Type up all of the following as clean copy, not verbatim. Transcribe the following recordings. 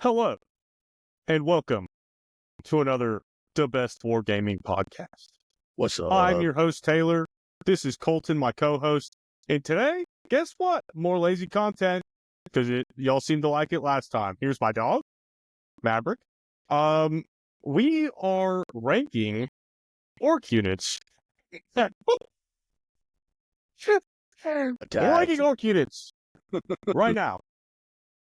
Hello, and welcome to another The Best Wargaming podcast. What's up? I'm your host, Taylor. This is Colton, my co-host. And today, guess what? More lazy content, because y'all seemed to like it last time. Here's my dog, Maverick. We are ranking orc units. We're ranking orc units right now.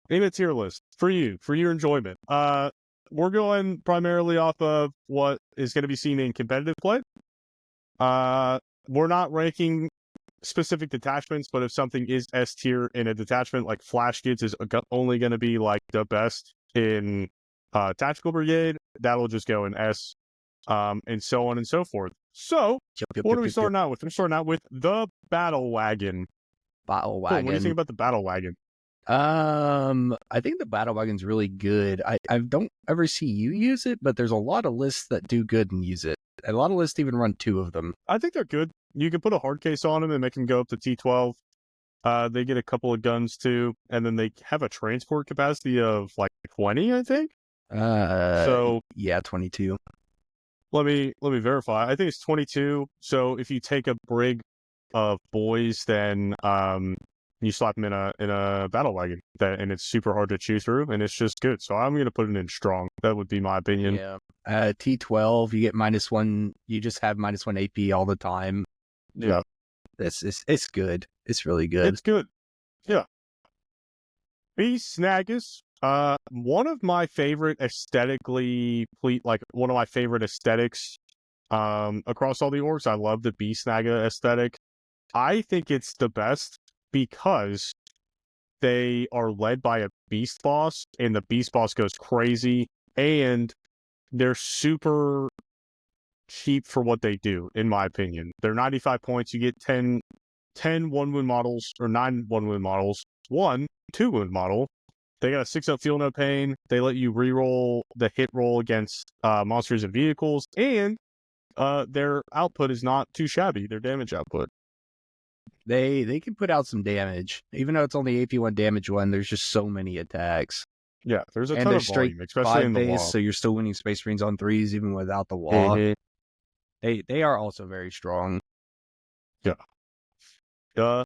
In a tier list for you, for your enjoyment. We're going primarily off of what is going to be seen in competitive play. We're not ranking specific detachments, but if something is S tier in a detachment, like Flash Gitz is only going to be like the best in Tactical Brigade, that'll just go in S, and so on and so forth. So, what are we starting out with? We're starting out with the Battle Wagon. Battle Wagon. Cool. What do you think about the Battle Wagon? I think the Battle Wagon's really good. I don't ever see you use it, but there's a lot of lists that do good and use it. A lot of lists even run 2 of them. I think they're good. You can put a hard case on them and make them go up to T12. They get a couple of guns too, and then they have a transport capacity of like 20, I think. So yeah, 22. Let me verify. I think it's 22. So if you take a brig of boys, then you slap them in a battle wagon, and it's super hard to chew through, and it's just good. So I'm gonna put it in strong. That would be my opinion. Yeah. T12, you get -1. You just have -1 AP all the time. Yeah. It's good. It's really good. It's good. Yeah. Snaggas. One of my favorite one of my favorite aesthetics across all the orcs. I love the Snagga aesthetic. I think it's the best because they are led by a beast boss, and the beast boss goes crazy, and they're super cheap for what they do, in my opinion. They're 95 points. You get 10 1-wound models, or 9 1-wound models, 1 2-wound model. They got a 6-up feel no pain. They let you reroll the hit roll against monsters and vehicles, and their output is not too shabby, their damage output. They can put out some damage. Even though it's only AP1 damage 1, there's just so many attacks. Yeah, there's a ton of volume, especially in the wall. So you're still winning Space Marines on 3s even without the wall. Mm-hmm. They are also very strong. Yeah. The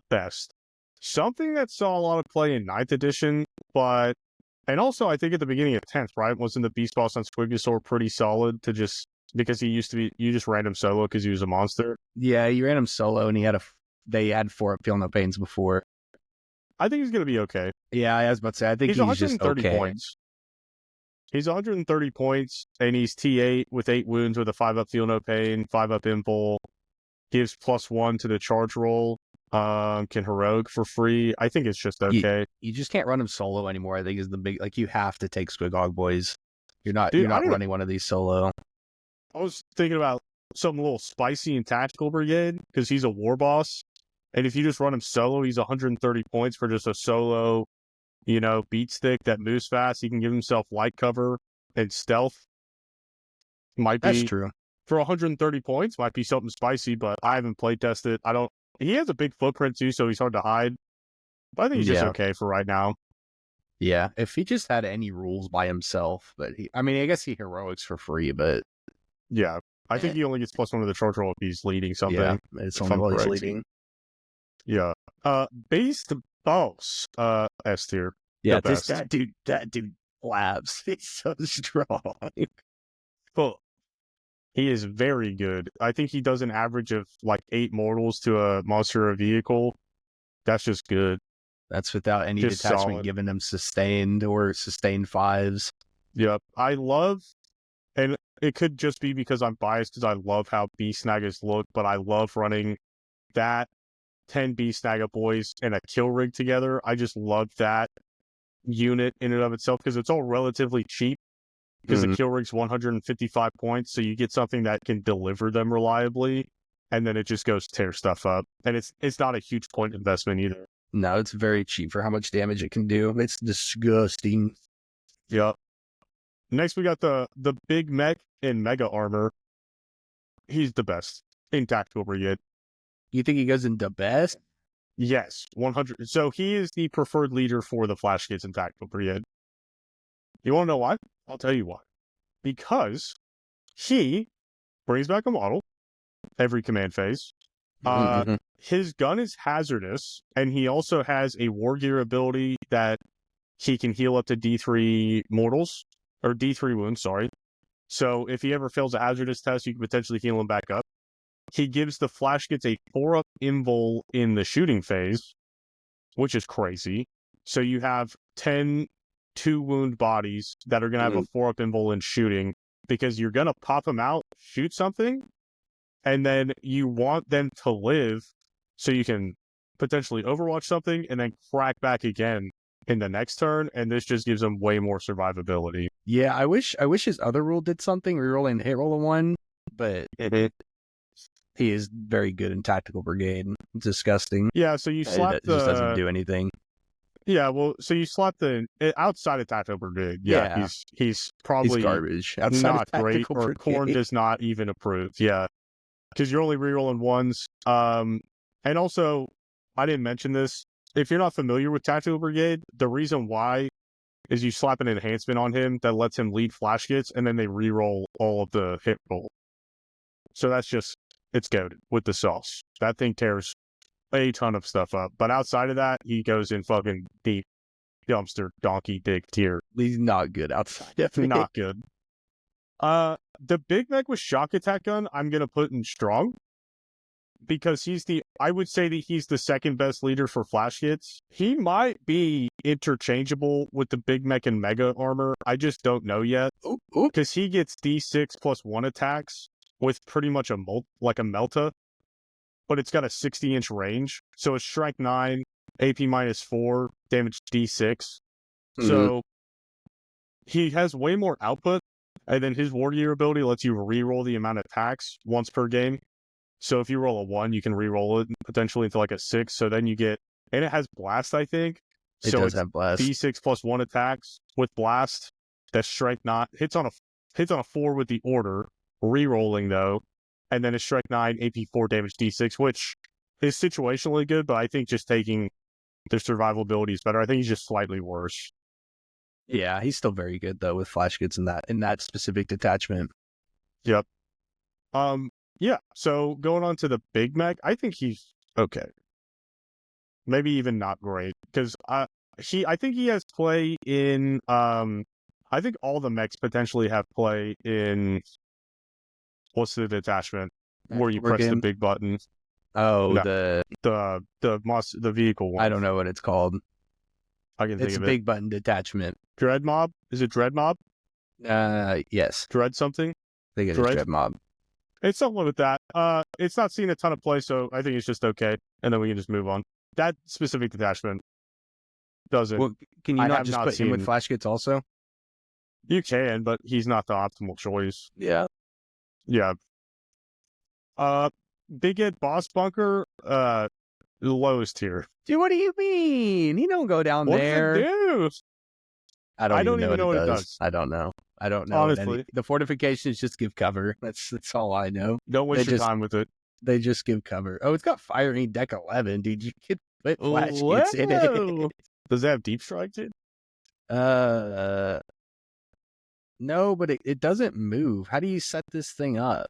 best. Something that saw a lot of play in 9th edition, and also I think at the beginning of 10th, right? Wasn't the Beast Boss on Squiggosaur pretty solid because he used to be, you just ran him solo because he was a monster? Yeah, you ran him solo, and they had 4-up Feel No Pains before. I think he's going to be okay. Yeah, I was about to say, I think he's 130 just okay. points. He's 130 points, and he's T8 with 8 wounds with a 5-up Feel No Pain, 5-up Impul, gives +1 to the charge roll, can heroic for free. I think it's just okay. You just can't run him solo anymore, I think is the big, like, you have to take Squigog boys. You're not running one of these solo. I was thinking about something a little spicy in Tactical Brigade, because he's a war boss. And if you just run him solo, he's 130 points for just a solo, beat stick that moves fast. He can give himself light cover and stealth. That's true. For 130 points, might be something spicy, but I haven't play tested. He has a big footprint too, so he's hard to hide. But I think he's just okay for right now. Yeah, if he just had any rules by himself, but I guess he heroics for free, but yeah, I think he only gets +1 to the charge roll if he's leading something. Yeah, it's only while he's leading. Yeah. Beast Boss, S tier. Yeah, that dude labs. He's so strong. Cool. He is very good. I think he does an average of like 8 mortals to a monster or a vehicle. That's just good. That's without any just detachment solid. giving him sustained or sustained 5s. Yep. I love, and it could just be because I'm biased because I love how Snaggas look, but I love running that 10 Snagga boys and a kill rig together. I just love that unit in and of itself because it's all relatively cheap. Because the kill rig's 155 points, so you get something that can deliver them reliably, and then it just goes tear stuff up. And it's not a huge point investment either. No, it's very cheap for how much damage it can do. It's disgusting. Yep. Next, we got the big mech in mega armor. He's the best in Tactical Brigade. You think he goes in the best? Yes, 100. So he is the preferred leader for the Flash Gitz in Tactical Brigade. You want to know why? I'll tell you why. Because he brings back a model every command phase. His gun is hazardous, and he also has a war gear ability that he can heal up to D3 mortals, or D3 wounds, sorry. So if he ever fails a hazardous test, you can potentially heal him back up. He gives the Flash Gitz a 4-up invul in the shooting phase, which is crazy. So you have 10 2-wound bodies that are going to have a 4-up invul in shooting, because you're going to pop them out, shoot something, and then you want them to live so you can potentially overwatch something and then crack back again in the next turn, and this just gives them way more survivability. Yeah, I wish his other rule did something, rerolling hit roll a 1, but he is very good in Tactical Brigade. It's disgusting. Yeah, so you slap it just doesn't do anything. Yeah, well, so you slap the outside of Tactical Brigade. Yeah. He's probably he's garbage. Not great, or Corn does not even approve. Yeah, because you're only rerolling 1s. And also, I didn't mention this. If you're not familiar with Tactical Brigade, the reason why is you slap an enhancement on him that lets him lead Flash Gitz, and then they reroll all of the hit roll. So that's just, it's goated with the sauce. That thing tears a ton of stuff up. But outside of that, he goes in fucking deep dumpster donkey dick tier. He's not good outside of it. Not good. The Big Mech with Shokk Attack Gun, I'm going to put in strong. Because I would say that he's the second best leader for Flash Gitz. He might be interchangeable with the Big Mech and Mega Armor. I just don't know yet. Because he gets D6 plus 1 attacks with pretty much a Melta. But it's got a 60-inch range. So it's Strike 9, AP minus 4, damage D6. So he has way more output. And then his War Gear ability lets you reroll the amount of attacks once per game. So if you roll a 1, you can re-roll it potentially into like a 6. So then you get, and it has Blast, I think. It so does have Blast. D6 plus 1 attacks with Blast. That's Strike 9. Hits on a 4 with the Order. Re-rolling though. And then it's Strike 9, AP 4 damage D6, which is situationally good, but I think just taking their survivability is better. I think he's just slightly worse. Yeah, he's still very good though with Flash Gitz in that specific detachment. Yep. Yeah, so going on to the Big Mech, I think he's okay. Maybe even not great, because I think he has play in I think all the mechs potentially have play in what's the detachment where you press the big button. Oh, no, the vehicle one. I don't know what it's called. I can think of it. It's a big button detachment. Dread Mob? Is it Dread Mob? Yes. Dread something? I think it is Dread Mob. It's something with that. It's not seeing a ton of play, so I think it's just okay. And then we can just move on. That specific detachment doesn't. Well, can you not just put him with Flash Gitz also? You can, but he's not the optimal choice. Yeah. Yeah. Big Ed Boss Bunker, lowest tier. Dude, what do you mean? He don't go down there. What does it do? I don't even know what it does. I don't know. Honestly, the fortifications just give cover. That's all I know. Don't waste your time with it. They just give cover. Oh, it's got firing deck 11, dude. You could put Flash Gitz in it. Does it have deep strike, dude? No, but it doesn't move. How do you set this thing up?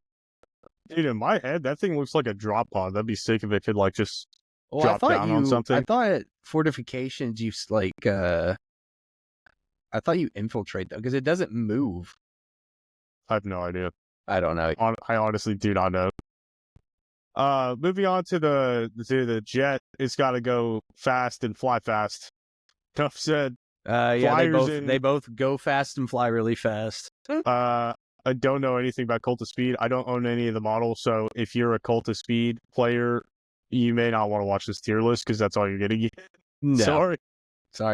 Dude, in my head, that thing looks like a drop pod. That'd be sick if it could like just drop down on something. I thought fortifications you I thought you infiltrate though, because it doesn't move. I have no idea. I don't know. I honestly do not know. Moving on to the jet, it's got to go fast and fly fast. Enough said. Yeah, they both go fast and fly really fast. I don't know anything about Cult of Speed. I don't own any of the models, so if you're a Cult of Speed player, you may not want to watch this tier list because that's all you're getting. No. Sorry.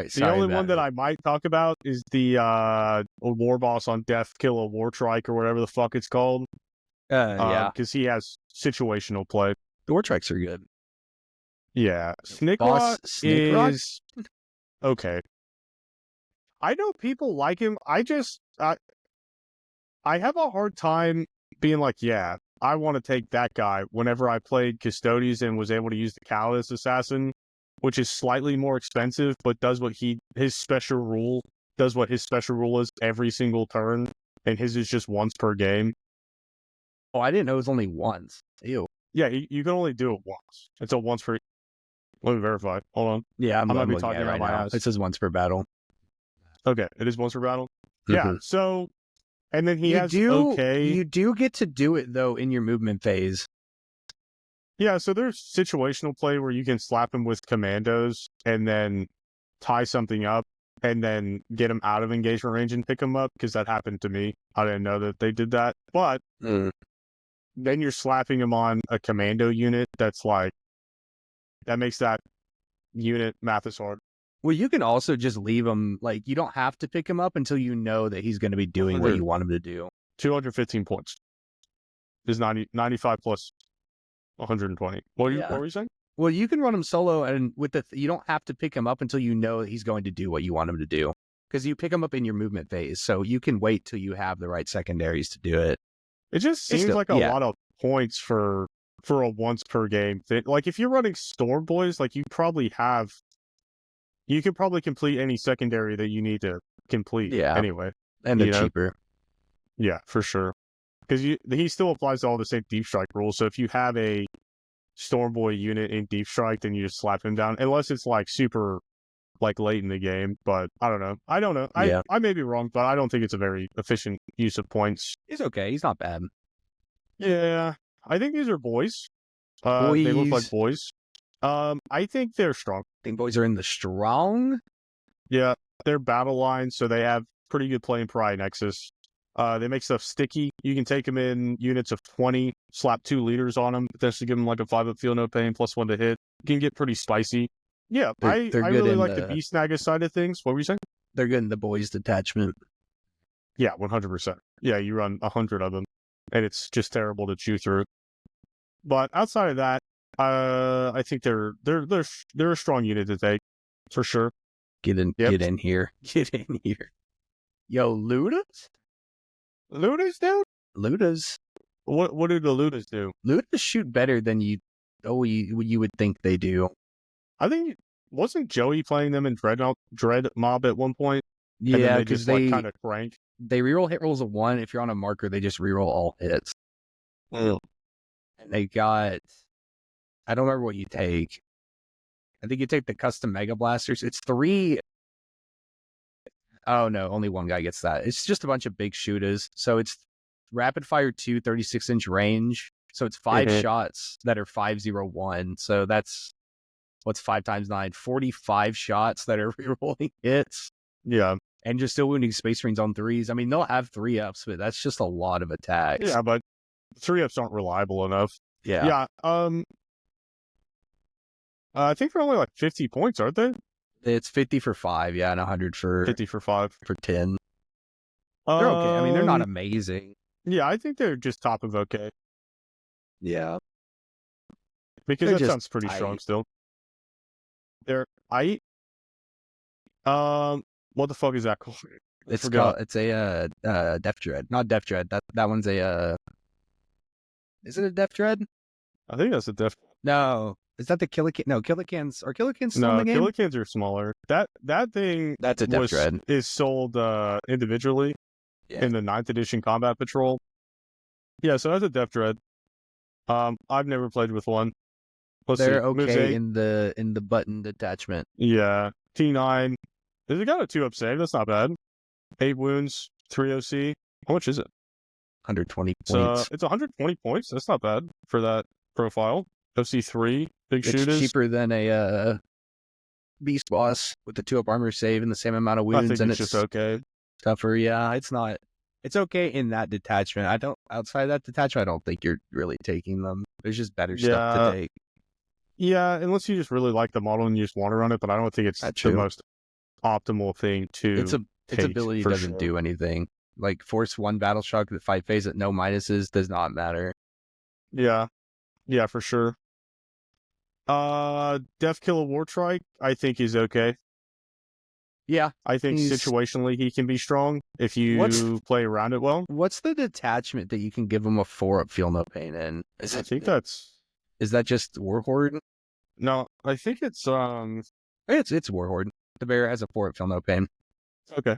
The only one that I might talk about is the war boss on Deffkilla, Wartrike, or whatever the fuck it's called. Yeah, because he has situational play. The Wartrikes are good. Yeah, Snagga is okay. I know people like him. I have a hard time being like, yeah, I want to take that guy. Whenever I played Custodians and was able to use the Callus Assassin, which is slightly more expensive, but does what his special rule does what his special rule is every single turn, and his is just once per game. Oh, I didn't know it was only once. Ew. Yeah, you can only do it once. It's a once per. Let me verify. Hold on. Yeah, I'm might be looking at talking it out right my now. ass. It says once per battle. Okay, it is once per battle. Yeah, Mhm. so, and then he You has do okay. you do get to do it though in your movement phase. Yeah, so there's situational play where you can slap him with commandos and then tie something up and then get him out of engagement range and pick him up, because that happened to me. I didn't know that they did that. But then you're slapping him on a commando unit that's like, that makes that unit Mathis hard. Well, you can also just leave him, like, you don't have to pick him up until you know that he's going to be doing what 100. you want him to do. 215 points. Is 95 plus 120. What were you saying? Well, you can run him solo, and with you don't have to pick him up until you know that he's going to do what you want him to do, because you pick him up in your movement phase, so you can wait till you have the right secondaries to do it. It just seems like a lot of points for a once per game thing. Like, if you're running Storm Boys, like, you can probably complete any secondary that you need to complete. Yeah. Anyway, And they're cheaper. Yeah, for sure. Because he still applies to all the same Deep Strike rules. So if you have a Storm Boy unit in Deep Strike, then you just slap him down, unless it's like super like late in the game. But I don't know. I may be wrong, but I don't think it's a very efficient use of points. He's okay. He's not bad. Yeah, I think these are boys. They look like boys. I think they're strong. I think boys are in the strong. Yeah, they're battle lines, so they have pretty good play in Pariah Nexus. They make stuff sticky. You can take them in units of 20, slap 2 leaders on them, potentially give them like a 5-up feel no pain, +1 to hit. You can get pretty spicy. Yeah, I really like the Snagga side of things. What were you saying? They're good in the boys detachment. Yeah, 100%. Yeah, you run 100 of them, and it's just terrible to chew through. But outside of that, I think they're a strong unit to take, for sure. Get in here. Get in here. Yo, Ludas? Ludas, dude? Ludas. What do the Ludas do? Ludas shoot better than you would think they do. I think, wasn't Joey playing them in Dread Mob at one point? Yeah, because they kind of crank. They reroll hit rolls of 1. If you're on a marker, they just reroll all hits. Mm. And they got, I don't remember what you take. I think you take the custom Mega Blasters. It's 3. Oh no, only one guy gets that. It's just a bunch of big shooters. So it's rapid fire 2, 36-inch range. So it's 5 shots that are 501. So that's, what's 5 times 9? 45 shots that are rerolling hits. Yeah. And just still wounding Space Marines on 3s. I mean, they'll have 3-ups, but that's just a lot of attacks. Yeah, but 3-ups aren't reliable enough. Yeah. Yeah. I think they're only like 50 points, aren't they? It's 50 for 5, yeah, and 100 for 50 for 5 for 10. They're okay. I mean, they're not amazing. Yeah, I think they're just top of okay. Yeah, because they're that sounds pretty strong still. They're what the fuck is that called? It's a Deff Dread, not Deff Dread. That one's a is it a Deff Dread? I think that's a Deff. No. Is that the Killa Can? No, Killa Cans. Are Killa Cans still in the game? Killa Cans are smaller. That thing that's a Deff Dread. Is sold individually in the 9th edition Combat Patrol. Yeah, so that's a Deff Dread. I've never played with one. They're okay in the button detachment. Yeah. T9. Has it got a 2-up save? That's not bad. 8 wounds, 3 OC. How much is it? 120 points. It's 120 points. That's not bad for that profile. OC3, big shooters. It's cheaper than a Beast Boss with the 2-up armor save and the same amount of wounds. I think it's just okay. Tougher, yeah. It's not. It's okay in that detachment. Outside that detachment, I don't think you're really taking them. There's just better stuff to take. Yeah, unless you just really like the model and you just want to run it, but I don't think it's the most optimal thing to its ability doesn't do anything. Like force 1 battle shock that 5 phase at no minuses does not matter. Yeah. Yeah, for sure. Deffkilla Wartrike, I think is okay. Yeah. I think situationally he can be strong if you play around it well. What's the detachment that you can give him a 4-up feel no pain in? Is that just Warhorde? No, I think it's It's Warhorde. The bear has a 4-up feel no pain. Okay.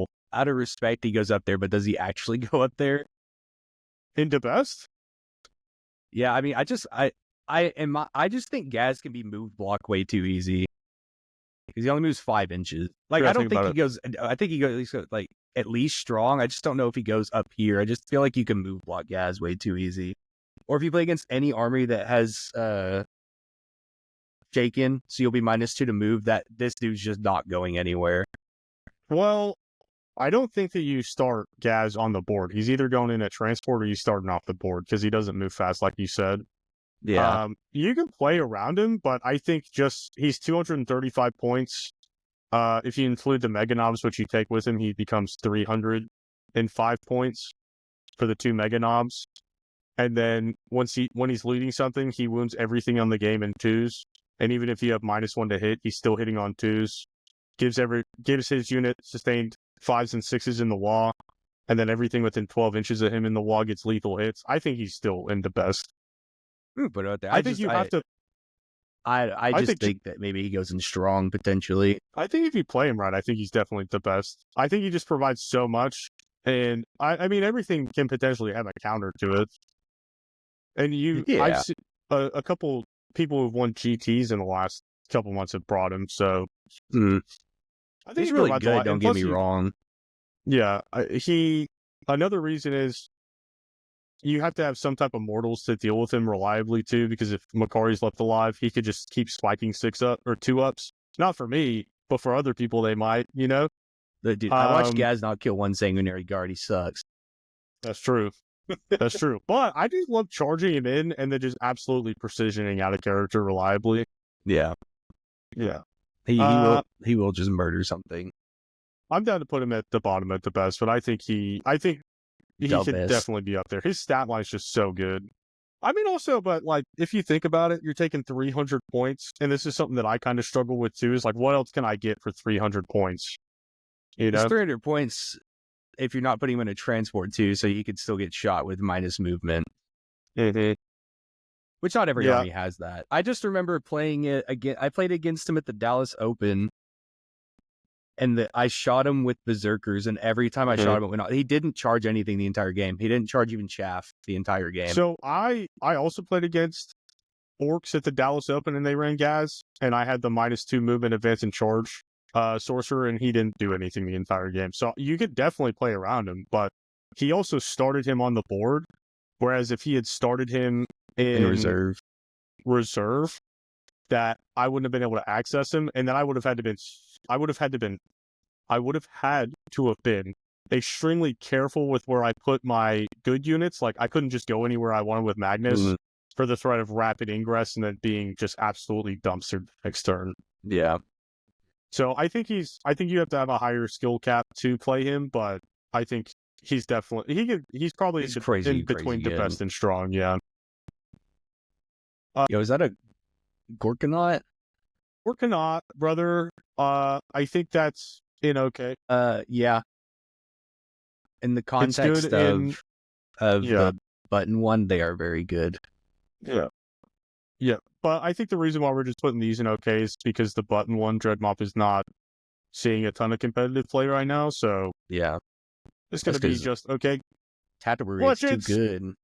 Ghazghkull. Out of respect, he goes up there, but does he actually go up there? Into best? Yeah, I mean, I just think Ghaz can be moved block way too easy. because he only moves 5 inches. Like, Yeah, I don't think think about he goes. I think he goes like at least strong. I just don't know if he goes up here. I just feel like you can move block Ghaz way too easy. Or if you play against any army that has shaken, so you'll be -2 to move. That this dude's just not going anywhere. Well, I don't think that you start Ghaz on the board. He's either going in at transport or you starting off the board because he doesn't move fast, like you said. Yeah, You can play around him, but I think just he's 235 points. If you include the Mega Nobz, which you take with him, he becomes 305 points for the 2 Mega Nobz. And then when he's leading something, he wounds everything on the game in 2s. And even if you have -1 to hit, he's still hitting on 2s. Gives his unit sustained 5s and 6s in the wall, and then everything within 12 inches of him in the wall gets lethal hits. I think he's still in the best. but out there, I think you have to. I just think that maybe he goes in strong potentially. I think if you play him right, I think he's definitely the best. I think he just provides so much, and I mean everything can potentially have a counter to it. And I've seen a couple people who've won GTs in the last couple months have brought him. So I think He's he really provides a lot. good. Don't And get plus me wrong. Yeah, another reason is you have to have some type of mortals to deal with him reliably too, because if Makari's left alive, he could just keep spiking 6-up or 2-ups. Not for me, but for other people they might, you know? Dude, I watched Ghaz not kill one sanguinary guard. He sucks. That's true. That's true. But I just love charging him in and then just absolutely precisioning out of character reliably. Yeah. Yeah. He will just murder something. I'm down to put him at the bottom at the best, but I think he could definitely be up there. His stat line's just so good. I mean, also, but like, if you think about it, you're taking 300 points, and this is something that I kind of struggle with too. Is like, what else can I get for 300 points? You know, it's 300 points if you're not putting him in a transport too, so you could still get shot with minus movement. Mm-hmm. Which not every army has that. I just remember playing it again. I played against him at the Dallas Open, and I shot him with berserkers, and every time I shot him, it went out. He didn't charge anything the entire game. He didn't charge even chaff the entire game. So I also played against orcs at the Dallas Open, and they ran Ghaz, and I had the -2 movement, advance, and charge sorcerer, and he didn't do anything the entire game. So you could definitely play around him, but he also started him on the board, whereas if he had started him in reserve, that I wouldn't have been able to access him, and then I would have had to have been extremely careful with where I put my good units. Like, I couldn't just go anywhere I wanted with Magnus for the threat of rapid ingress and then being just absolutely dumpstered next turn. Yeah. So I think you have to have a higher skill cap to play him, but I think he's definitely he's probably in between the best and strong. Yeah. Yo, is that a Gorkanaut? Gorkanaut, brother. I think that's okay. Yeah. In the context of the button one, they are very good. Yeah. Yeah. But I think the reason why we're just putting these in okay is because the button one, Dreadmop, is not seeing a ton of competitive play right now. So yeah, it's going to be just okay. Tatooine is too good.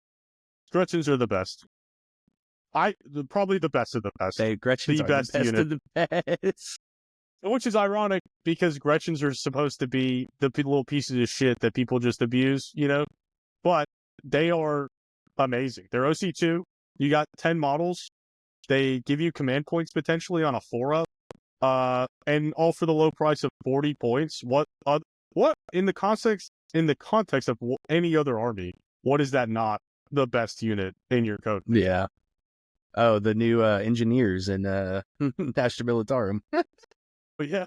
Gretchens are the best. Probably the best of the best. Gretchens are the best of the best. Which is ironic because Gretchens are supposed to be the little pieces of shit that people just abuse, you know? But they are amazing. They're OC2. You got 10 models. They give you command points potentially on a 4-up. And all for the low price of 40 points. What in the context of any other army, what is that not the best unit in your code? Yeah. Oh, the new engineers in Astra Militarum. But yeah,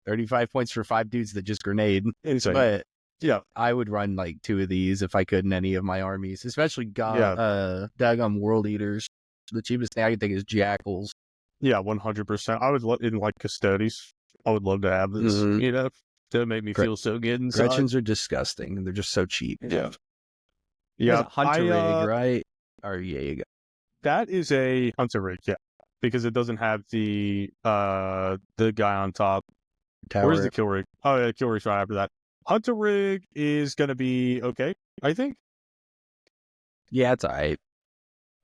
35 points for 5 dudes that just grenade. Insane. But yeah, I would run like 2 of these if I could in any of my armies, especially daggum World Eaters. The cheapest thing I could think is Jackals. Yeah, 100%. I would in like Custodes. I would love to have this. You know, to make me feel so good inside. Gretchens are disgusting, and they're just so cheap. Yeah, yeah. Hunter rig, right? Or yeah, you go. That is a Hunter rig, yeah, because it doesn't have the guy on top. Tower. Where's the kill rig? Oh yeah, kill rig's right after that. Hunter rig is gonna be okay, I think. Yeah, it's alright.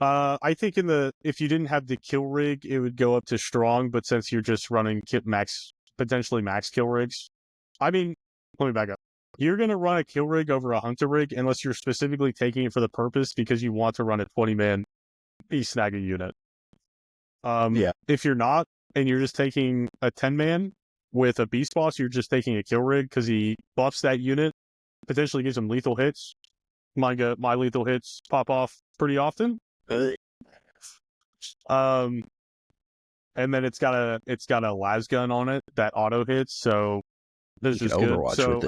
I think if you didn't have the kill rig, it would go up to strong, but since you're just running max potentially max kill rigs. I mean, let me back up. You're going to run a kill rig over a hunter rig unless you're specifically taking it for the purpose because you want to run a 20-man Snagga unit. If you're not, and you're just taking a 10-man with a beast boss, you're just taking a kill rig because he buffs that unit, potentially gives him lethal hits. My lethal hits pop off pretty often. And then it's got a las gun on it that auto hits, so this is good. So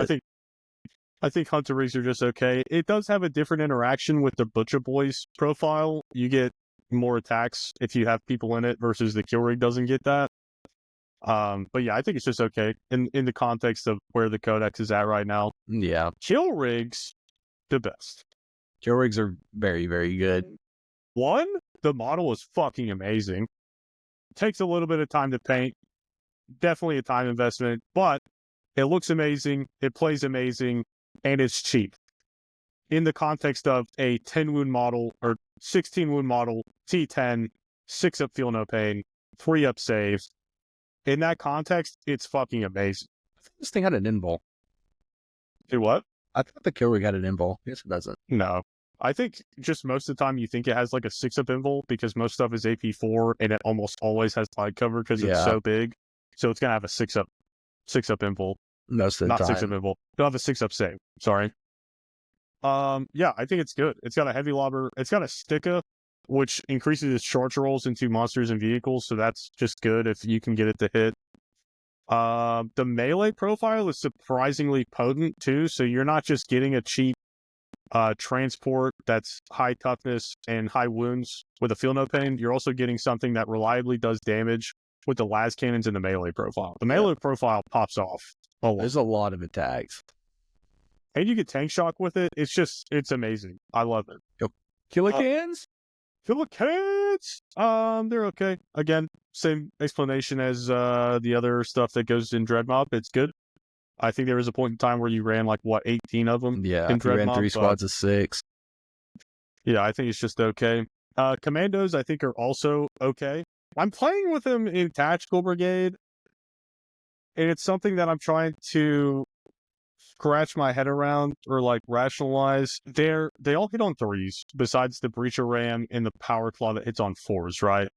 I think hunter rigs are just okay. It does have a different interaction with the Butcher Boys profile. You get more attacks if you have people in it versus the kill rig doesn't get that. But yeah, I think it's just okay in the context of where the codex is at right now. Yeah. Kill rigs, the best. Kill rigs are very, very good. One, the model is fucking amazing. Takes a little bit of time to paint. Definitely a time investment, but it looks amazing, it plays amazing, and it's cheap. In the context of a 10 wound model or 16 wound model, T10, 6 up feel no pain, 3 up save. In that context, it's fucking amazing. I thought this thing had an invul. Do what? I thought the kill rig had an invul. I guess it doesn't. No. I think just most of the time you think it has like a 6 up invul because most stuff is AP4 and it almost always has side cover because it's so big. So it's gonna have a 6 up invul. Most of the Not time. 6 up invul. It'll have a 6 up save. Sorry. Yeah, I think it's good. It's got a heavy lobber. It's got a Sticka, which increases its charge rolls into monsters and vehicles, so that's just good if you can get it to hit. The melee profile is surprisingly potent too, so you're not just getting a cheap transport that's high toughness and high wounds with a feel no pain. You're also getting something that reliably does damage with the las cannons in the melee profile. The melee profile pops off a lot. There's a lot of attacks. And you get tank shock with it. It's amazing. I love it. Yep. Killa cans? Killa cans! They're okay. Again, same explanation as the other stuff that goes in Dreadmob. It's good. I think there was a point in time where you ran 18 of them. Yeah, in you ran 3 squads of 6. Yeah, I think it's just okay. Kommandos, I think, are also okay. I'm playing with them in Tactical Brigade, and it's something that I'm trying to scratch my head around or rationalize. They all hit on 3s, besides the Breacher Ram and the Power Claw that hits on 4s, right?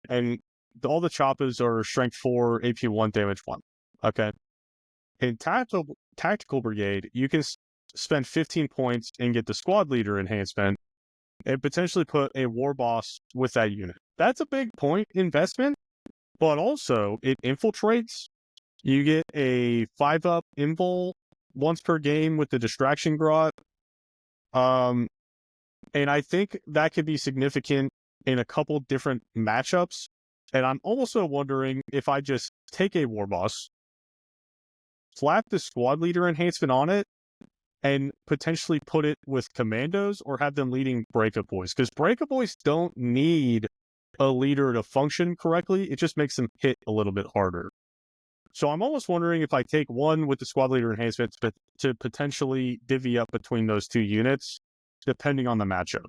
And all the Choppas are Strength 4, AP 1, Damage 1. Okay. In Tactical Brigade, you can spend 15 points and get the Squad Leader enhancement and potentially put a War Boss with that unit. That's a big point investment, but also it infiltrates. You get a 5-up invul once per game with the Distraction Grot. And I think that could be significant in a couple different matchups. And I'm also wondering if I just take a War Boss, slap the Squad Leader enhancement on it, and potentially put it with Kommandos or have them leading Breaka Boys. Because Breaka Boys don't need a leader to function correctly. It just makes them hit a little bit harder. So I'm almost wondering if I take one with the Squad Leader enhancements to potentially divvy up between those two units, depending on the matchup.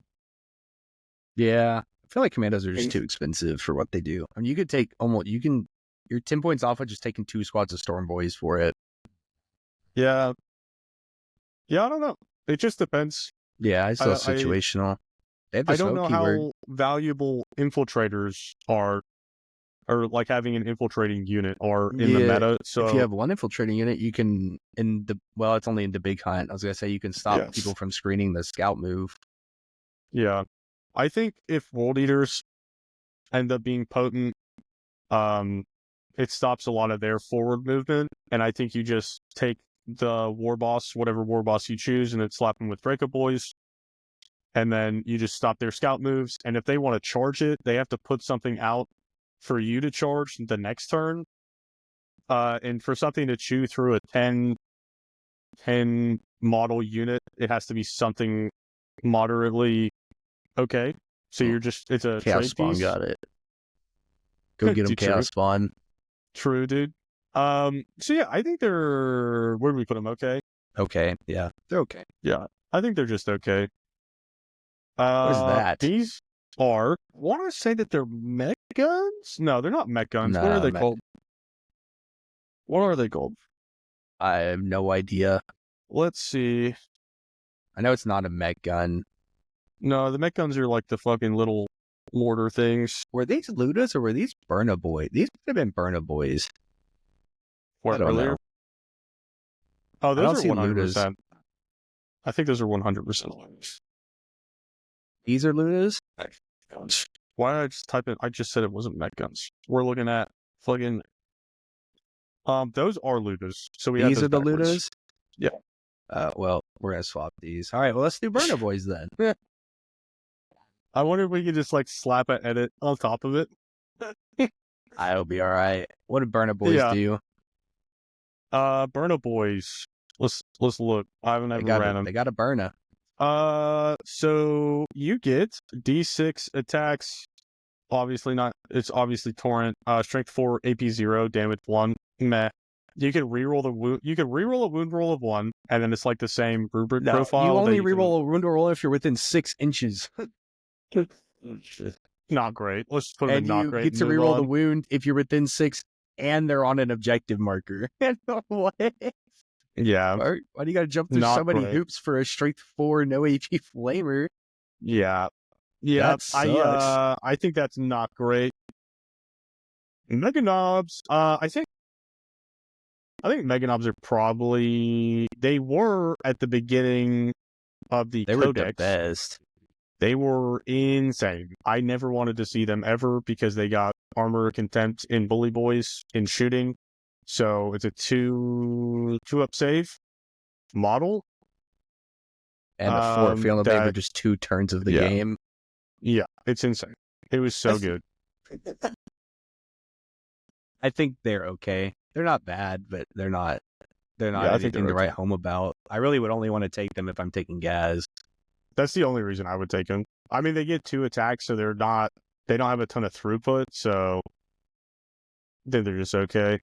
Yeah, I feel like Kommandos are just too expensive for what they do. I mean, you could take you're 10 points off of just taking 2 squads of Storm Boys for it. Yeah. Yeah, I don't know. It just depends. Yeah, it's still situational. I don't know how valuable infiltrators are, or having an infiltrating unit or in the meta. So if you have one infiltrating unit, you can it's only in the big hunt. I was gonna say you can stop people from screening the scout move. Yeah. I think if World Eaters end up being potent, it stops a lot of their forward movement. And I think you just take the War Boss, whatever War Boss you choose, and then slap them with Breaka Boys. And then you just stop their scout moves. And if they want to charge it, they have to put something out for you to charge the next turn. And for something to chew through a 10 model unit, it has to be something moderately okay. So you're just, it's a Chaos Spawn piece. got it. Go get him, Chaos Spawn. True, dude. So yeah, I think they're, where do we put them? Okay. Okay, yeah. They're okay. Yeah, I think they're just okay. What is that? These are, I want to say that they're mech guns? No, they're not mech guns. What are they called? What are they called? I have no idea. Let's see. I know it's not a mech gun. No, the mech guns are like the fucking little mortar things. Were these Ludas or were these Burna boys? These could have been Burna boys. What, I don't earlier? know. Oh, I don't those are see 100%. I think those are 100%. These are Ludas? Guns. Why did I just type in? I just said it wasn't mech guns. We're looking at fucking. Those are Ludas. So we have These those are the backwards. Ludas? Yeah. Well, we're going to swap these. All right, well, let's do Burna boys then. Yeah. I wonder if we could just like slap an edit on top of it. I'll be all right. What did Burna boys do? Burna boys. Let's look. I haven't ever ran them. They got a Burna. So you get D6 attacks. Obviously not. It's obviously torrent. Strength 4, AP 0, damage 1. Meh. You can reroll the wound. You can reroll a wound roll of 1, and then it's like the same rubric profile. You only reroll a wound roll if you're within 6 inches. Not great. Let's put it in not great. And you get to reroll the wound if you're within 6 and they're on an objective marker. What? Yeah. Why do you got to jump through so many hoops for a strength 4 no AP flamer? Yeah. Yeah. That sucks. I think that's not great. Mega Nobz. I think Mega Nobz are probably, they were at the beginning of the They Codex. were the best. They were insane. I never wanted to see them ever because they got armor contempt in Bully Boys in shooting. So it's a 2-up save model. And a 4 feeling they were just 2 turns of the game. Yeah, it's insane. It was so good. I think they're okay. They're not bad, but they're not anything to write home about. I really would only want to take them if I'm taking Ghaz. That's the only reason I would take them. I mean, they get 2 attacks, so they don't have a ton of throughput, so then they're just okay.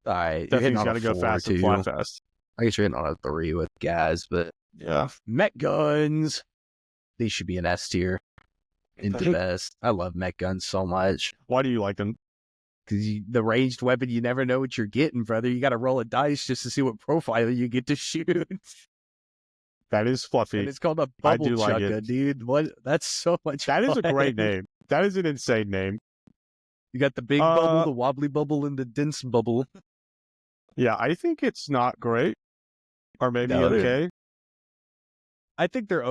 All right, that thing's got to go fast and fly fast. I guess you're hitting on a 3 with Ghaz, but yeah, mech guns. These should be an S tier. In the best. I love mech guns so much. Why do you like them? Because the ranged weapon, you never know what you're getting, brother. You got to roll a dice just to see what profile you get to shoot. That is fluffy. And it's called a bubble chugga, dude. What? That's so much That fun. is a great name. That is an insane name. You got the big bubble, the wobbly bubble, and the dense bubble. Yeah, I think it's not great. Or maybe okay. I think they're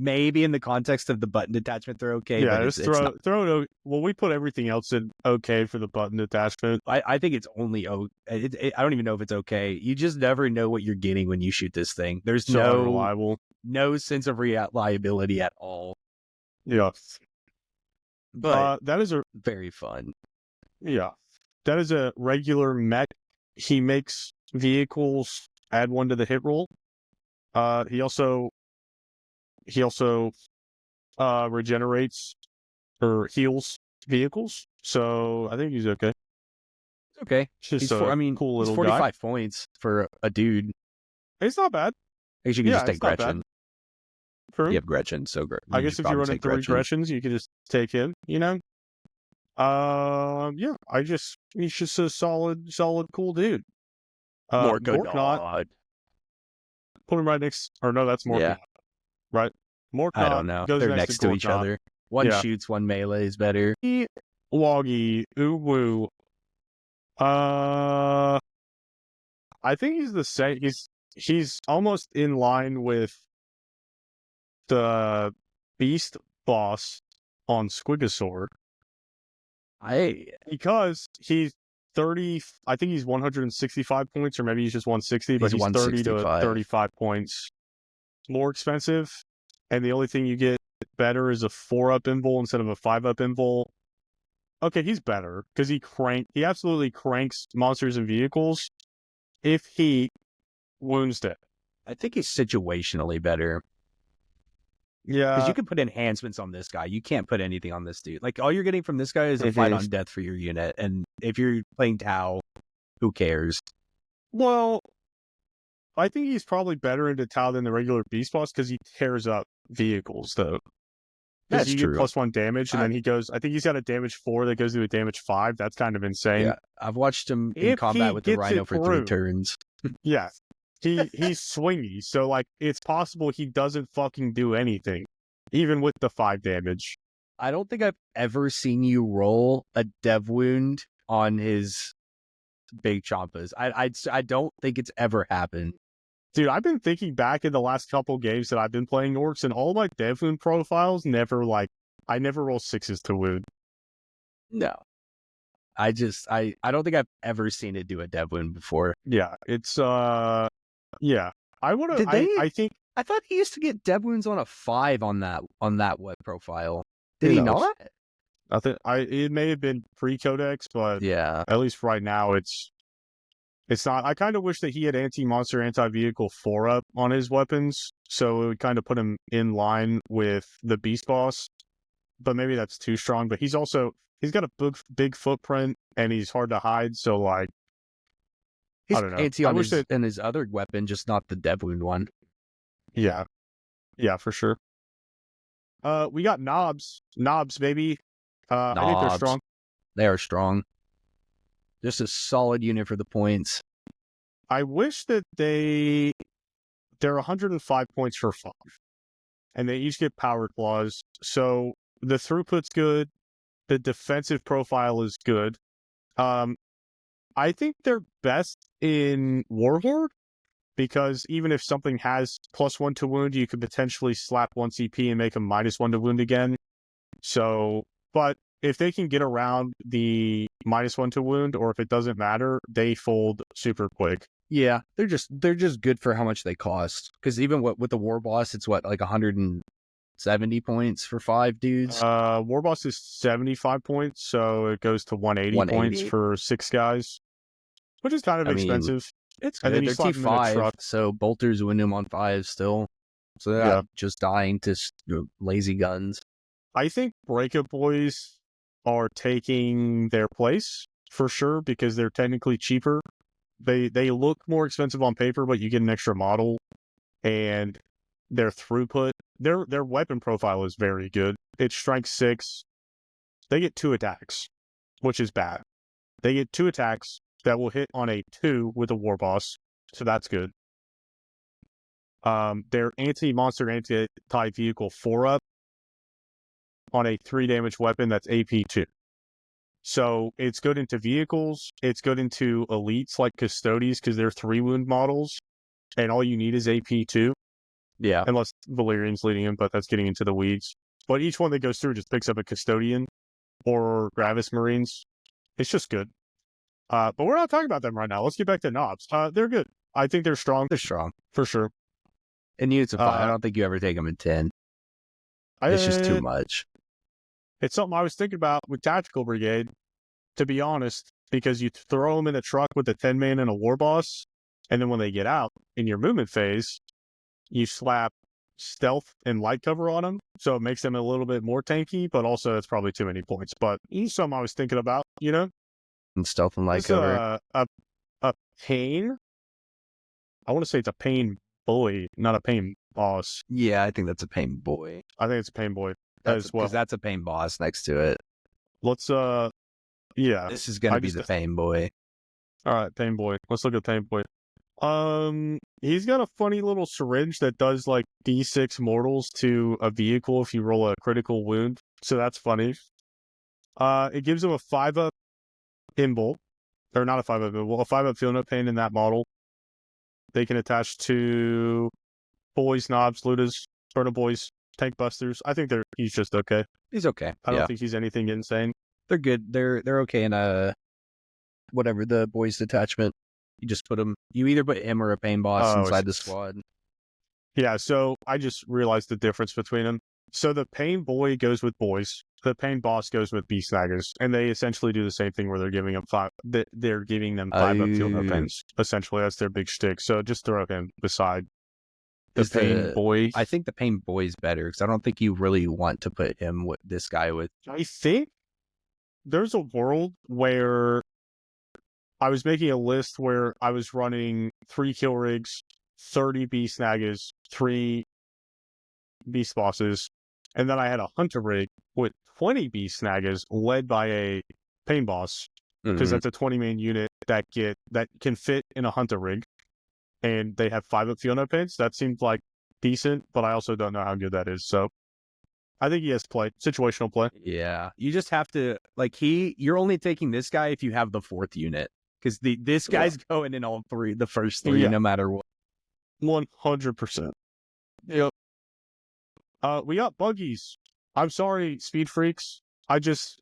maybe in the context of the button detachment, they're okay. Yeah, but just throw it. Well, we put everything else in okay for the button detachment. I think it's only I don't even know if it's okay. You just never know what you're getting when you shoot this thing. There's so reliable. No sense of reliability at all. Yeah, but that is very fun. Yeah, that is a regular mech. He makes vehicles. Add 1 to the hit roll. He also regenerates or heals vehicles. So I think he's okay. Okay. Just cool little 45 guy. Points for a dude. It's not bad. I guess you can just take Gretchen. You have Gretchen, so great. I guess if you're running 3 Gretchens, you can just take him, you know? Yeah, he's just a solid, cool dude. Mork not. Put him right next, or no, that's Mork. Yeah. Right? Mork. I don't know. They're next to each other. One shoots, one melee is better. Woggy, ooh I think he's the same. He's almost in line with the Beast boss on Squiggosaur. Because he's 30, I think he's 165 points, or maybe he's just 160, but he's 30 to 35 points more expensive. And the only thing you get better is a 4-up invul instead of a 5-up invul. Okay, he's better because he absolutely cranks monsters and vehicles if he wounds it. I think he's situationally better. Yeah. Because you can put enhancements on this guy. You can't put anything on this dude. Like, all you're getting from this guy is a fight on death for your unit. And if you're playing Tau, who cares? Well, I think he's probably better into Tau than the regular Beast boss because he tears up vehicles, though. Because That's you get true. +1 damage, and then he goes. I think he's got a damage 4 that goes to a damage 5. That's kind of insane. Yeah, I've watched him in If combat he with the gets Rhino it for 3 through. turns. Yeah, he's swingy, so like it's possible he doesn't fucking do anything, even with the 5 damage. I don't think I've ever seen you roll a dev wound on his big chompas. I don't think it's ever happened. Dude, I've been thinking back in the last couple games that I've been playing orcs, and all my dev wound profiles I never roll 6s to wound. No. I don't think I've ever seen it do a dev wound before. Yeah, it's yeah. I would have. I think I thought he used to get dev wounds on a 5 on that web profile. Did Who he knows? not? I think it may have been pre-codex, but Yeah. at least right now it's not. I kind of wish that he had anti-monster, anti-vehicle 4-up on his weapons, so it would kind of put him in line with the beast boss. But maybe that's too strong. But he's got a big footprint, and he's hard to hide. So like, He's I don't know. anti I on wish his other weapon, just not the dev wound one. Yeah, for sure. We got Nobz, baby. I think they're Nobz. strong. They are strong. Just a solid unit for the points. I wish that they're 105 points for 5, and they each get power claws. So the throughput's good. The defensive profile is good. I think they're best in Warhorde, because even if something has +1 to wound, you could potentially slap 1 CP and make them -1 to wound again. So, but if they can get around the -1 to wound, or if it doesn't matter, they fold super quick. Yeah, they're just good for how much they cost. Because even with the war boss, it's what, like 170 points for 5 dudes. War boss is 75 points, so it goes to 180 points for 6 guys, which is kind of expensive. It's and good. then you They're slap them in a T5, truck. so bolters win them on 5 still. So they're not just dying to lazy guns. I think Breaka boys are taking their place for sure, because they're technically cheaper. They look more expensive on paper, but you get an extra model, and their throughput, their weapon profile is very good. It's strength 6. They get 2 attacks, which is bad. They get 2 attacks that will hit on a 2 with a war boss, so that's good. Their anti-monster, anti-vehicle 4-up on a 3 damage weapon that's AP 2. So it's good into vehicles, it's good into elites like Custodies, because they're 3 wound models, and all you need is AP 2. Yeah. Unless Valerian's leading him, but that's getting into the weeds. But each one that goes through just picks up a Custodian or Gravis Marines. It's just good. But we're not talking about them right now. Let's get back to Nobz. They're good. I think they're strong. They're strong. For sure. In units of 5, I don't think you ever take them in 10. It's just too much. It's something I was thinking about with Tactical Brigade, to be honest, because you throw them in a truck with a 10-man and a war boss, and then when they get out in your movement phase, you slap stealth and light cover on them, so it makes them a little bit more tanky, but also it's probably too many points. But it's something I was thinking about, And stealth and light cover. A pain. I want to say it's a pain boy, not a pain boss. Yeah, I think that's a pain boy. I think it's a pain boy as well. Because that's a pain boss next to it. Let's yeah. This is gonna be the pain boy. All right, pain boy. Let's look at pain boy. He's got a funny little syringe that does like D6 mortals to a vehicle if you roll a critical wound. So that's funny. It gives him a 5-up imbolt, or not a 5-up imbolt, a 5-up field note pain in that model. They can attach to boys, Nobz, Ludas, Burna boys, tank busters. I think he's just okay. He's okay. I don't think he's anything insane. They're good. They're okay in whatever the boys detachment. You just put him. You either put him or a pain boss inside the squad. Yeah. So I just realized the difference between them. So the pain boy goes with boys. The pain boss goes with beast snaggers, and they essentially do the same thing where they're giving them 5. They're giving them 5-up field note pains. Essentially, that's their big shtick. So just throw him beside the pain boy. I think the pain boy is better, because I don't think you really want to put him with this guy with. I think there's a world where I was making a list where I was running 3 kill rigs, 30 beast snaggas, 3 beast bosses, And then I had a hunter rig with 20 beast snaggas led by a pain boss, because that's a 20 main unit that can fit in a hunter rig, and they have 5 up field no pains. That seemed like decent, but I also don't know how good that is. So I think he has play, situational play. Yeah, you just have to you're only taking this guy if you have the 4th unit, because this guy's going in all 3, the first 3, no matter what. 100%. Yep. We got buggies. I'm sorry, speed freaks. I just,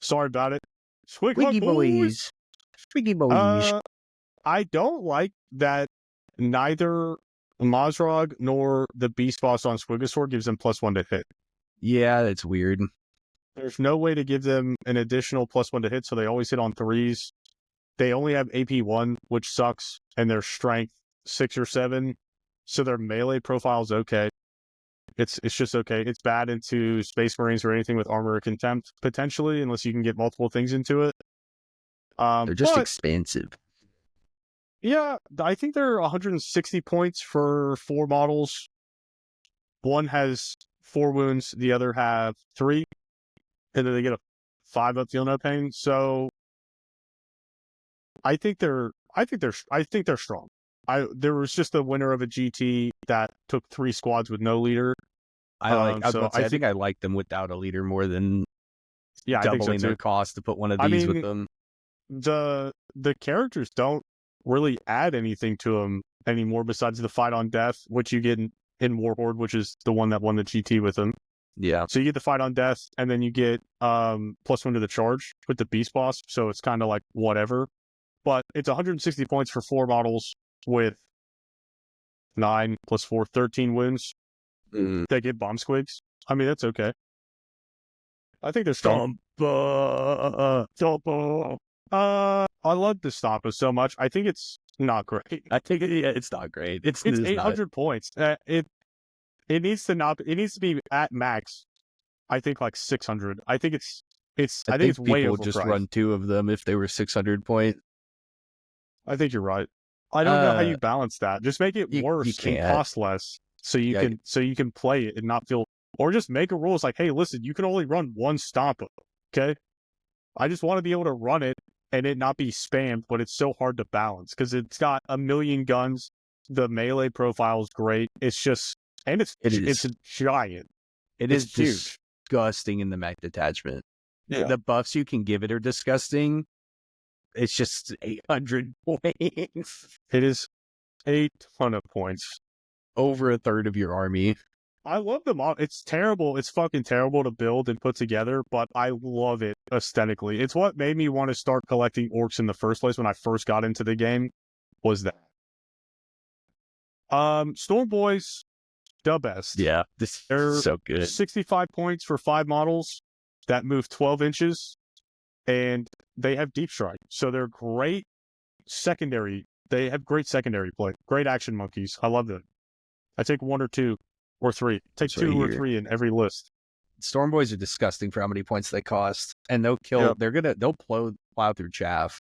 sorry about it. Squiggy boys. Squiggy boys. I don't like that neither Mazrog nor the Beast Boss on Squigosaur gives them +1 to hit. Yeah, that's weird. There's no way to give them an additional +1 to hit, so they always hit on 3s. They only have AP 1, which sucks, and their strength 6 or 7, so their melee profile's okay. It's just okay. It's bad into Space Marines or anything with armor or contempt, potentially, unless you can get multiple things into it. They're just expensive. Yeah, I think they're 160 points for 4 models. One has 4 wounds, the other have 3, and then they get a 5 up feel no pain. So I think they're strong. There was just a winner of a GT that took 3 squads with no leader. I think I like them without a leader more than doubling their cost to put one of these with them. The characters don't really add anything to them anymore besides the fight on death, which you get in Warhorde, which is the one that won the GT with them. Yeah. So you get the fight on death, and then you get +1 to the charge with the beast boss. So it's kind of like whatever. But it's 160 points for 4 models with 9 + 4, 13 wounds. They get bomb squigs. I mean, that's okay. I think they're strong. Stompa. I love the Stompa so much. I think it's not great. I think it's not great. It's 800 points. It needs to be at max. I think like 600. I think it's way overpriced. Just run 2 of them if they were 600 point. I think you're right. I don't know how you balance that. Just make it worse and cost less, so you can play it and not feel, or just make a rule. It's like, hey, listen, you can only run 1 Stompa. Okay, I just want to be able to run it and it not be spammed, but it's so hard to balance because it's got a million guns. The melee profile is great. It's just, and it's a giant. It's huge. Disgusting in the mech detachment. Yeah. The buffs you can give it are disgusting. It's just 800 points. It is a ton of points. Over a third of your army. I love them all. It's terrible. It's fucking terrible to build and put together, but I love it aesthetically. It's what made me want to start collecting orcs in the first place when I first got into the game, was that. Storm Boys, the best. Yeah, they're so good. 65 points for 5 models that move 12 inches, and they have deep strike. So they're great secondary. They have great secondary play. Great action monkeys. I love them. I take 1 or 2 or 3. Take 2 or 3 in every list. Storm Boys are disgusting for how many points they cost, and they'll kill. Yep. They'll plow through chaff.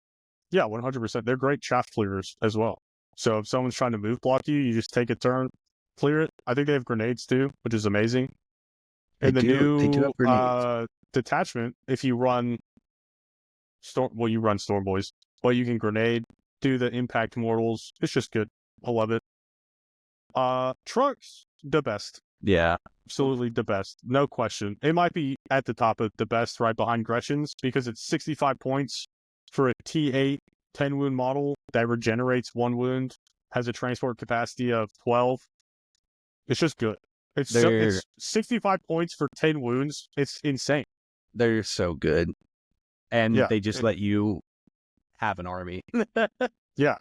Yeah, 100%. They're great chaff clearers as well. So if someone's trying to move block you, you just take a turn, clear it. I think they have grenades too, which is amazing. And the new detachment, if you run you run Storm Boys, but you can grenade, do the impact mortals. It's just good. I love it. Trucks, the best. Yeah. Absolutely the best. No question. It might be at the top of the best right behind Gretchen's because it's 65 points for a T8 10 wound model that regenerates 1 wound, has a transport capacity of 12. It's just good. It's 65 points for 10 wounds. It's insane. They're so good. And they just let you have an army. Yeah.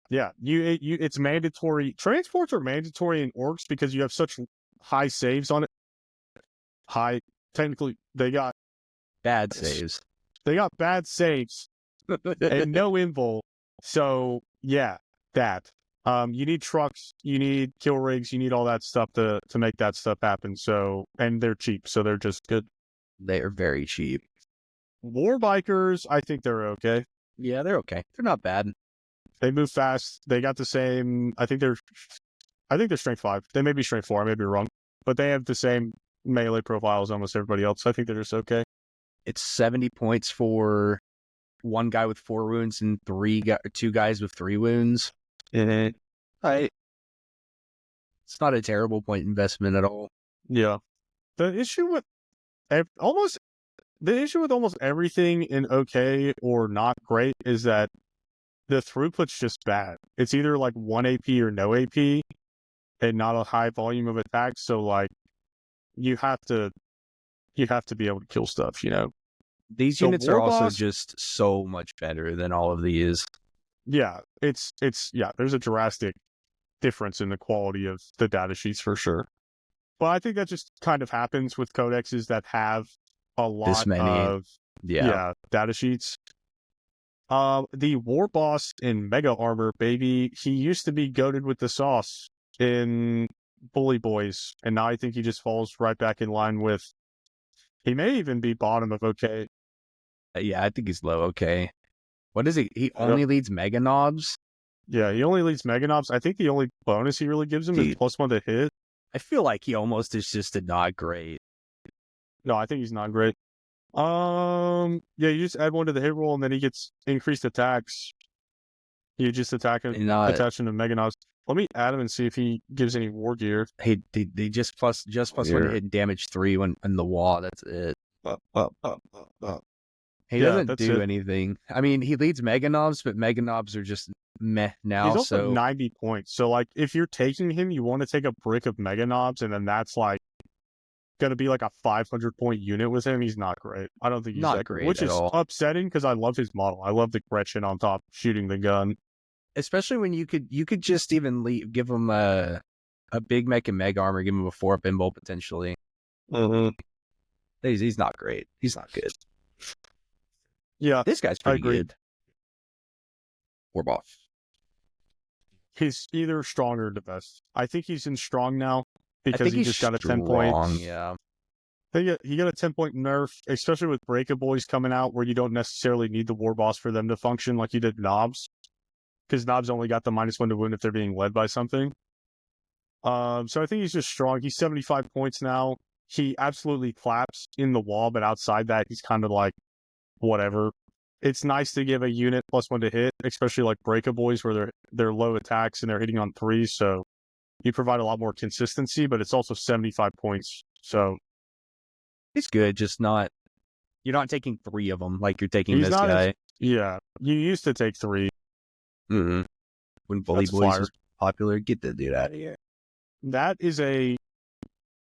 Yeah. It's mandatory. Transports are mandatory in orcs because you have such high saves on it. Technically, they got bad saves. They got bad saves and no invul. So, yeah, that. You need trucks, you need kill rigs, you need all that stuff to make that stuff happen. So, and they're cheap, so they're just good. They are very cheap. War bikers, I think they're okay. Yeah, they're okay. They're not bad. They move fast. They got the same. I think they're strength 5. They may be strength 4. I may be wrong. but they have the same melee profile as almost everybody else. I think they're just okay. It's 70 points for one guy with 4 wounds and 2 guys with 3 wounds. Mm-hmm. It's not a terrible point investment at all. Yeah. The issue with almost everything in okay or not great is that the throughput's just bad. It's either like 1 AP or no AP and not a high volume of attacks. So like you have to be able to kill stuff, you know. These So units are also Warboss, just so much better than all of these. yeah, it's there's a drastic difference in the quality of the data sheets for sure. But I think that just kind of happens with codexes that have a lot of data sheets. The war boss in Mega Armor, baby, he used to be goated with the sauce in Bully Boys, and now I think he just falls right back in line with. He may even be bottom of okay. Yeah, I think he's low okay. What is he? He only leads Mega Nobz? Yeah, he only leads Mega Nobz. I think the only bonus he really gives him is +1 to hit. I feel like he almost is just a not great. No, I think he's not great. Yeah, you just add 1 to the hit roll, and then he gets increased attacks. You just attack him, attach him to Mega Nobz. Let me add him and see if he gives any war gear. He just plus 1 to hit and damage 3 when in the wall. That's it. He doesn't do anything. I mean, he leads Mega Nobz, but Mega Nobz are just meh now. He's also 90 points. So, like, if you're taking him, you want to take a brick of Mega Nobz, and then that's like going to be like a 500-point unit with him. He's not great. I don't think he's not that great, which is upsetting because I love his model. I love the Gretchen on top shooting the gun. Especially when you could just even give him a big mech and Mega Armor, give him a 4-up inbolt potentially. Mm-hmm. He's not great. He's not good. Yeah, this guy's pretty good. War boss. He's either strong or the best. I think he's in strong now because he just got a 10 point. Yeah. He got a 10-point nerf, especially with Breaka boys coming out where you don't necessarily need the war boss for them to function like you did Nobz. Because Nobz only got the -1 to wound if they're being led by something. So I think he's just strong. He's 75 points now. He absolutely claps in the wall, but outside that, he's kind of like, whatever. It's nice to give a unit +1 to hit, especially like Breaka boys where they're low attacks and they're hitting on 3s, so you provide a lot more consistency, but it's also 75 points, so he's good, just not you're not taking 3 of them like you're taking this guy. Yeah, you used to take 3. Mm-hmm. When Bully Boys was popular, get the dude out of here. That is a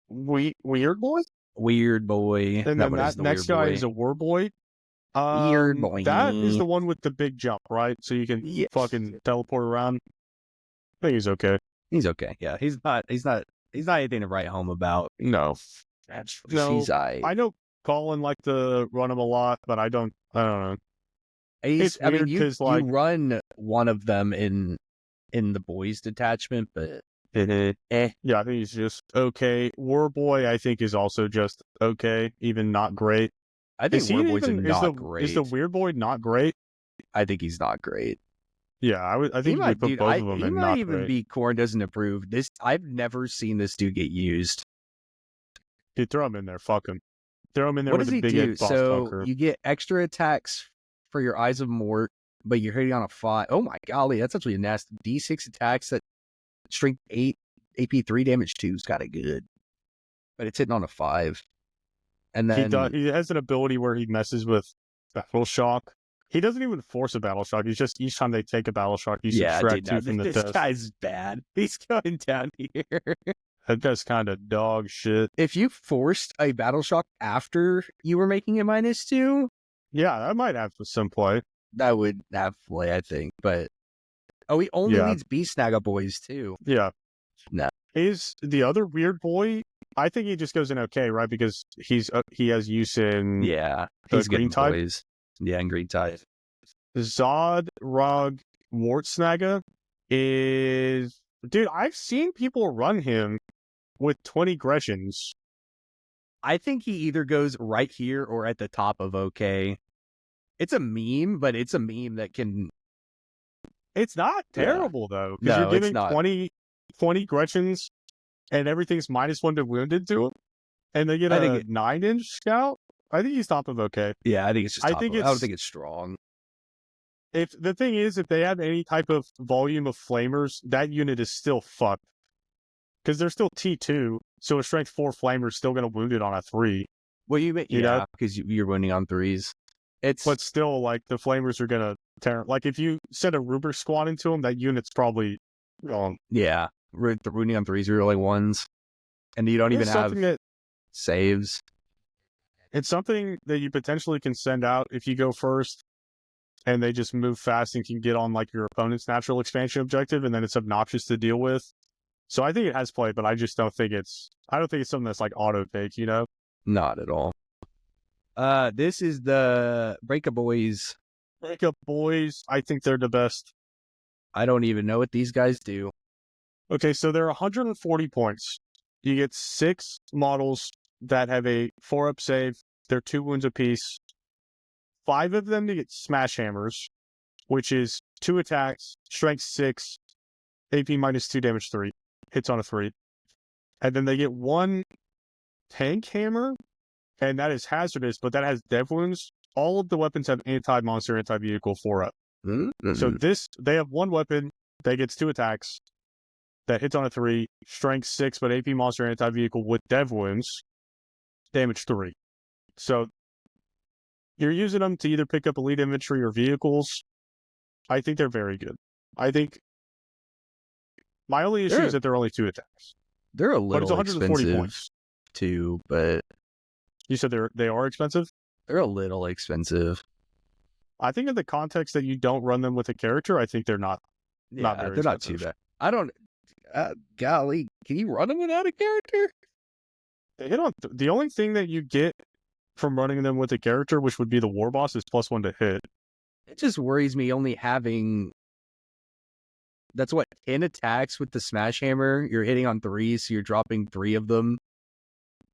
weird boy? Weird boy. And then that next guy is a war boy. Weird boy. That is the one with the big jump, right? So you can fucking teleport around. I think he's okay. He's okay. Yeah, he's not anything to write home about. No. No. I know Colton liked to run him a lot, but I don't know. You run one of them in the boys detachment, but yeah, I think he's just okay. War boy, I think, is also just okay, even not great. I think War boys are not great. Is the weird boy not great? I think he's not great. Yeah, I think we put both of them in not great. He might even be Corn doesn't approve. I've never seen this dude get used. Dude, throw him in there. Fuck him. Throw him in there. What does he do? So you get extra attacks for your Eyes of Mork, but you're hitting on a 5. Oh my golly, that's actually a nasty D6 attacks that strength 8, AP 3, damage 2 is kind of good, but it's hitting on a 5. And then he has an ability where he messes with Battle Shock. He doesn't even force a Battle Shock. He's just each time they take a Battle Shock, you subtract 2 from the test. This guy's bad. He's going down here. That guy's kind of dog shit. If you forced a Battle Shock after you were making it -2, yeah, that might have some play. That would have play, I think. But he only leads B Snagga boys too. Yeah. No. Is the other weird boy? I think he just goes in okay, right? Because he has use in he's green type. Boys. Yeah, and green type. Zod Rog Wart Snagga is dude. I've seen people run him with 20 Gretchens. I think he either goes right here or at the top of okay. It's a meme, but it's a meme that can. It's not terrible though, because you're giving 20 Gretchens and everything's -1 to wounded to him, and they get I a think 9-inch scout, I think he's top of okay. Yeah, I think it's just I top think of, I don't it's think it's strong. if the thing is, if they have any type of volume of flamers, that unit is still fucked. Because they're still T2, so a strength 4 flamer's still going to wound it on a 3. Well, you know? yeah, because you're winning on 3s. It's But still, like, the flamers are going to tear. Like, if you send a Ruber squad into them, that unit's probably wrong. yeah, winning on 3s are your only ones, and you don't even have saves. It's something that you potentially can send out if you go first, and they just move fast and can get on, like, your opponent's natural expansion objective, and then it's obnoxious to deal with. So I think it has play, but I just don't think it's something that's like auto take, you know? Not at all. This is the Breaka boys. Breaka boys, I think they're the best. I don't even know what these guys do. Okay, so they're 140 points. You get 6 models that have a 4-up save. They're 2 wounds apiece. 5 of them to get smash hammers, which is 2 attacks, strength 6, AP -2, damage 3. Hits on a 3. And then they get 1 tank hammer, and that is hazardous, but that has dev wounds. All of the weapons have anti-monster, anti-vehicle 4-up. Mm-hmm. So they have 1 weapon that gets 2 attacks, that hits on a 3, strength 6, but AP monster, anti-vehicle with dev wounds, damage 3. So you're using them to either pick up elite infantry or vehicles. I think they're very good. I think my only issue is that they're only 2 attacks. They're a But it's little 140 expensive points. too, but You said they are expensive? they're a little expensive. I think in the context that you don't run them with a character, I think they're not. Yeah, very they're not too expensive. bad. I don't. Golly, can you run them without a character? They hit on the only thing that you get from running them with a character, which would be the war boss, is +1 to hit. It just worries me only having. That's what 10 attacks with the smash hammer. You're hitting on 3s, so you're dropping 3 of them.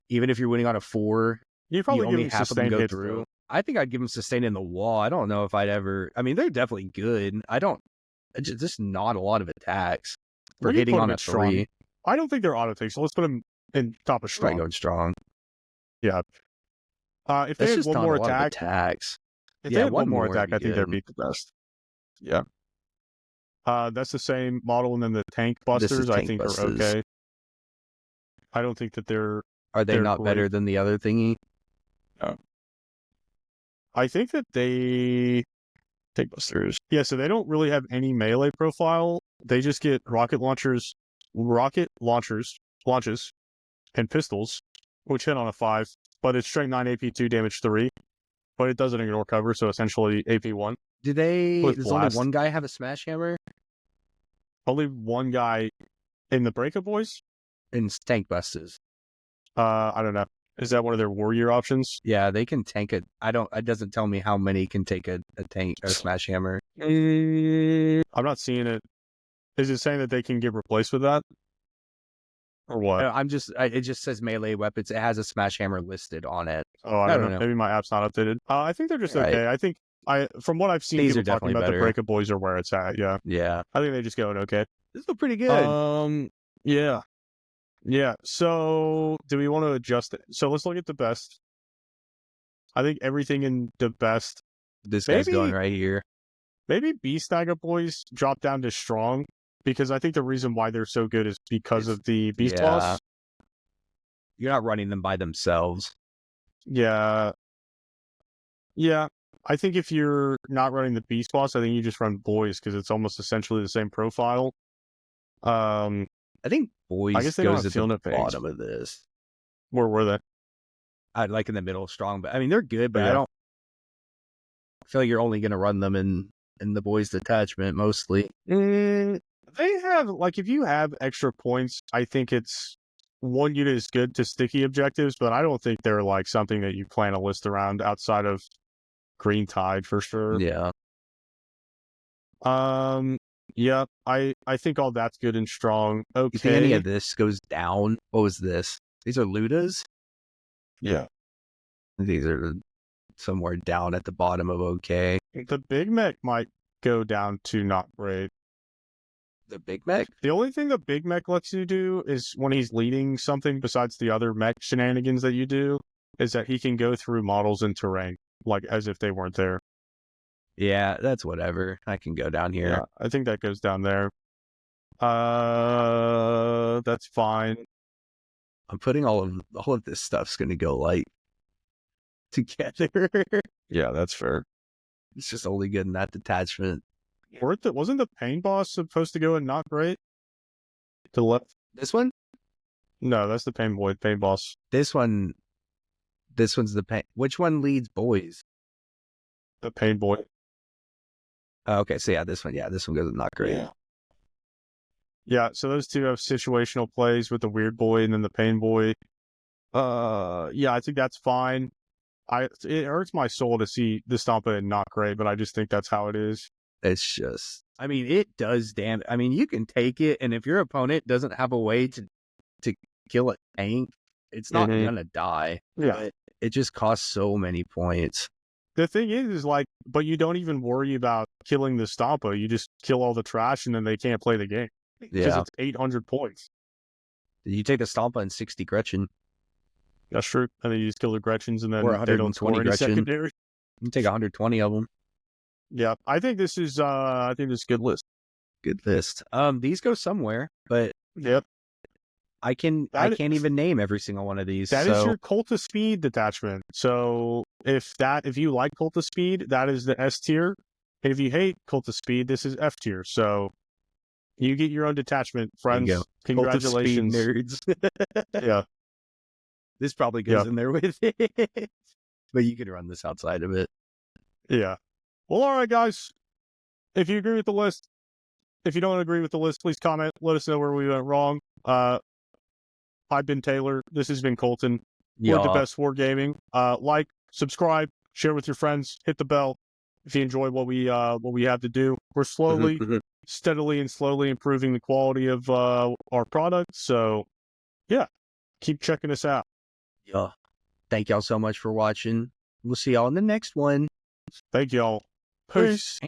Even if you're winning on a 4, You probably only give them half of them sustained go hits through. through. I think I'd give them sustain in the wall. I don't know if I'd ever. I mean, they're definitely good. Just not a lot of attacks for hitting on a 3. I don't think they're auto takes, so let's put them in top of strong. Right, going strong. Yeah. If they had one more attack, attacks. if they had one more attack, I think they'd be the best. Yeah. That's the same model, and then the tank busters, I think, are okay. I don't think that they're. Are they not better than the other thingy? No. I think that they. Tank busters. Yeah, so they don't really have any melee profile. They just get rocket launches, and pistols, which hit on a 5, but it's strength 9, AP 2, damage 3. But it doesn't ignore cover, so essentially AP 1. Does only blast. one guy have a smash hammer? Only one guy in the Breaka boys? In tank busters. I don't know. Is that one of their warrior options? Yeah, they can tank it. It doesn't tell me how many can take a tank or smash hammer. I'm not seeing it. Is it saying that they can get replaced with that? Or what? It just says melee weapons. It has a smash hammer listed on it. Oh, I don't know. Maybe my app's not updated. I think they're just okay. I think from what I've seen, These people are definitely talking about better. the Breaka boys are where it's at. Yeah. Yeah. I think they just going okay. This is pretty good. Yeah. Yeah. So do we want to adjust it? So let's look at the best. I think everything in the best. This guy's going right here. Maybe Snagga boys drop down to strong, because I think the reason why they're so good is because of the beast boss. You're not running them by themselves. Yeah. Yeah. I think if you're not running the beast boss, I think you just run boys, because it's almost essentially the same profile. I think boys I guess they goes don't at have the field bottom of this. Where were they? I'd like in the middle, strong, but I mean they're good, but Yeah. I don't feel like you're only going to run them in the boys detachment mostly. They have, like, if you have extra points, I think it's one unit is good to sticky objectives, but I don't think they're like something that you plan to list around outside of Green Tide for sure. Yeah. Yeah, I think all that's good and strong. Okay. You think any of this goes down? What was this? These are Ludas? Yeah. These are somewhere down at the bottom of okay. The Big Mech might go down to not great. The big mech? The only thing the big mech lets you do is when he's leading something besides the other mech shenanigans that you do, is that he can go through models and terrain, like as if they weren't there. Yeah, that's whatever. I can go down here. Yeah, I think that goes down there. That's fine. I'm putting all of this stuff's gonna go like together. Yeah, that's fair. It's just only good in that detachment. Wasn't the pain boss supposed to go in not great? To the left? This one? No, that's the pain boss. This one's the pain. Which one leads boys? The pain boy. Oh, okay, so this one goes not great. Yeah, so those two have situational plays with the weird boy and then the pain boy. Yeah, I think that's fine. It hurts my soul to see the Stompa and not great, but I just think that's how it is. It's just, I mean, it does damage. I mean, you can take it, and if your opponent doesn't have a way to kill a tank, it's not gonna die. Yeah, But it just costs so many points. the thing is like, but you don't even worry about killing the Stompa. You just kill all the trash, and then they can't play the game because it's 800 points. You take the Stompa and 60 Gretchen. That's true. And then you just kill the Gretchens, and then Or they don't score any Gretchen. secondary. You take 120 of them. Yeah, I think this is a good list. Good list. These go somewhere, but Yep. I can't even name every single one of these. That is your Cult of Speed detachment. So if you like Cult of Speed, that is the S tier. And if you hate Cult of Speed, this is F tier. So you get your own detachment, friends. Congratulations, nerds. Yeah. This probably goes in there with it. But you can run this outside of it. Yeah. Well, all right, guys. If you agree with the list, if you don't agree with the list, please comment. Let us know where we went wrong. I've been Taylor. This has been Colton. We're the best wargaming. Like, subscribe, share with your friends, hit the bell if you enjoy what we have to do. We're steadily and slowly improving the quality of our product. So, yeah, keep checking us out. Yeah. Thank y'all so much for watching. We'll see y'all in the next one. Thank y'all. Peace.